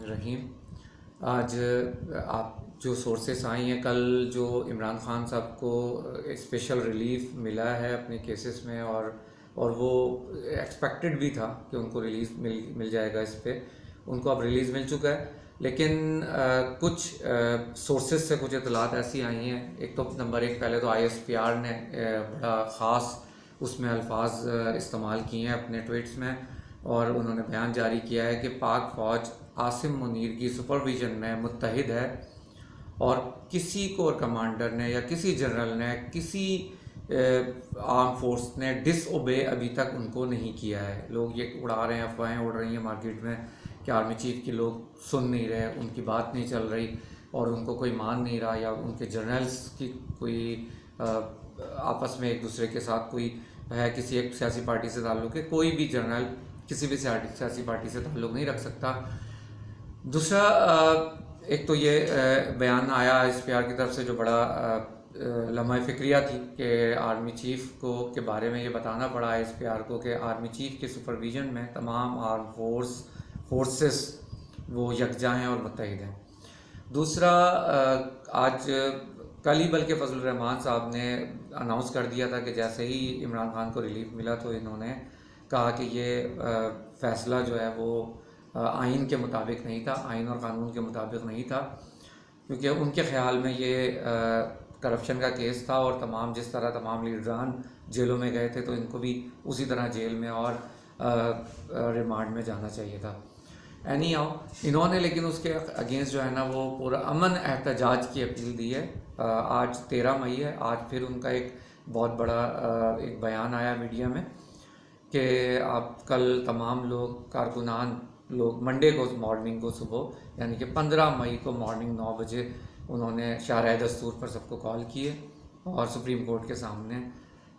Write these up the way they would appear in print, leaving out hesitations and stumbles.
الرحیم۔ آج آپ جو سورسز آئی ہیں، کل جو عمران خان صاحب کو اسپیشل ریلیف ملا ہے اپنے کیسز میں، اور وہ ایکسپیکٹڈ بھی تھا کہ ان کو ریلیز مل جائے گا، اس پہ ان کو اب ریلیز مل چکا ہے۔ لیکن کچھ سورسز سے کچھ اطلاعات ایسی آئی ہیں۔ ایک تو نمبر ایک، پہلے تو ISPR نے بڑا خاص اس میں الفاظ استعمال کیے ہیں اپنے ٹویٹس میں، اور انہوں نے بیان جاری کیا ہے کہ پاک فوج عاصم منیر کی سپرویژن میں متحد ہے، اور کسی کور کمانڈر نے یا کسی جنرل نے، کسی آرم فورس نے ڈس اوبے ابھی تک ان کو نہیں کیا ہے۔ لوگ یہ اڑا رہے ہیں، افواہیں اڑ رہی ہیں مارکیٹ میں کہ آرمی چیف کی لوگ سن نہیں رہے، ان کی بات نہیں چل رہی، اور ان کو کوئی مان نہیں رہا، یا ان کے جنرلز کی کوئی آپس میں ایک دوسرے کے ساتھ کوئی ہے، کسی ایک سیاسی پارٹی سے تعلق ہے۔ کوئی بھی جنرل کسی بھی سیاسی پارٹی سے تعلق نہیں رکھ سکتا۔ دوسرا، ایک تو یہ بیان آیا ISPR کی طرف سے جو بڑا لمحہ فکریہ تھی کہ آرمی چیف کو کے بارے میں یہ بتانا پڑا ISPR کو کہ آرمی چیف کے سپرویژن میں تمام آرم فورسز وہ یکجا ہیں اور متحد ہیں۔ دوسرا، آج کل ہی بلکہ فضل الرحمان صاحب نے اناؤنس کر دیا تھا کہ جیسے ہی عمران خان کو ریلیف ملا تو انہوں نے کہا کہ یہ فیصلہ جو ہے وہ آئین کے مطابق نہیں تھا، آئین اور قانون کے مطابق نہیں تھا، کیونکہ ان کے خیال میں یہ کرپشن کا کیس تھا، اور جس طرح تمام لیڈران جیلوں میں گئے تھے تو ان کو بھی اسی طرح جیل میں اور ریمانڈ میں جانا چاہیے تھا۔ اینی ہاؤ، انہوں نے لیکن اس کے اگینسٹ جو ہے نا وہ پورا امن احتجاج کی اپیل دی ہے۔ آج 13 مئی ہے، آج پھر ان کا ایک بہت بڑا ایک بیان آیا میڈیا میں کہ آپ کل تمام لوگ کارکنان لوگ منڈے کو مارننگ کو صبح، یعنی کہ 15 مئی کو مارننگ 9 بجے انہوں نے شارع دستور پر سب کو کال کیے، اور سپریم کورٹ کے سامنے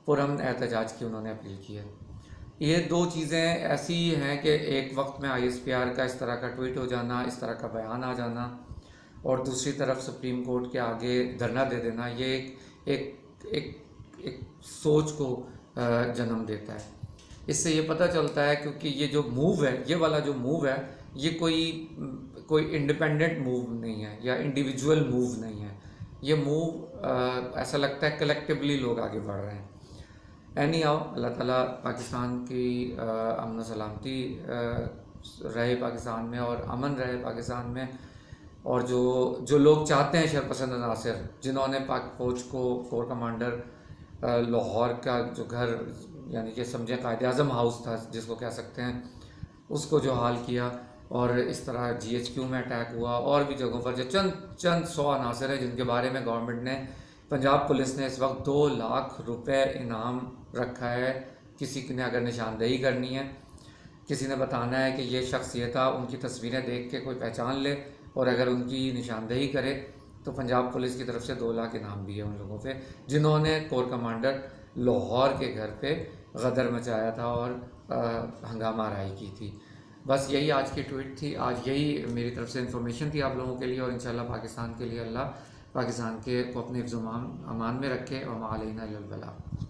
پرامن احتجاج کی انہوں نے اپیل کی ہے۔ یہ دو چیزیں ایسی ہیں کہ ایک وقت میں ISPR کا اس طرح کا ٹویٹ ہو جانا، اس طرح کا بیان آ جانا، اور دوسری طرف سپریم کورٹ کے آگے دھرنا دے دینا، یہ ایک سوچ کو جنم دیتا ہے۔ اس سے یہ پتہ چلتا ہے کیونکہ یہ جو موو ہے، یہ والا جو موو ہے، یہ کوئی انڈیپینڈنٹ موو نہیں ہے یا انڈیویجول موو نہیں ہے، یہ موو ایسا لگتا ہے کلیکٹیولی لوگ آگے بڑھ رہے ہیں۔ اینی ہاؤ، اللہ تعالیٰ پاکستان کی امن و سلامتی رہے پاکستان میں، اور امن رہے پاکستان میں، اور جو لوگ چاہتے ہیں شرپسند عناصر، جنہوں نے پاک فوج کو کور کمانڈر لاہور کا جو گھر، یعنی کہ سمجھیں قائد اعظم ہاؤس تھا جس کو کہہ سکتے ہیں، اس کو جو حال کیا، اور اس طرح GHQ میں اٹیک ہوا، اور بھی جگہوں پر جو چند 100 عناصر ہیں جن کے بارے میں گورنمنٹ نے، پنجاب پولیس نے اس وقت 2 لاکھ روپے انعام رکھا ہے۔ کسی نے اگر نشاندہی کرنی ہے، کسی نے بتانا ہے کہ یہ شخص یہ تھا، ان کی تصویریں دیکھ کے کوئی پہچان لے اور اگر ان کی نشاندہی کرے تو پنجاب پولیس کی طرف سے 2 لاکھ انعام بھی ہے ان لوگوں پہ جنہوں نے کور کمانڈر لاہور کے گھر پہ غدر مچایا تھا اور ہنگامہ آرائی کی تھی۔ بس یہی آج کی ٹویٹ تھی، آج یہی میری طرف سے انفارمیشن تھی آپ لوگوں کے لیے، اور انشاءاللہ پاکستان کے لیے اللہ پاکستان کو اپنے حفظ و امان میں رکھے، اور ما علینا الا البلاغ۔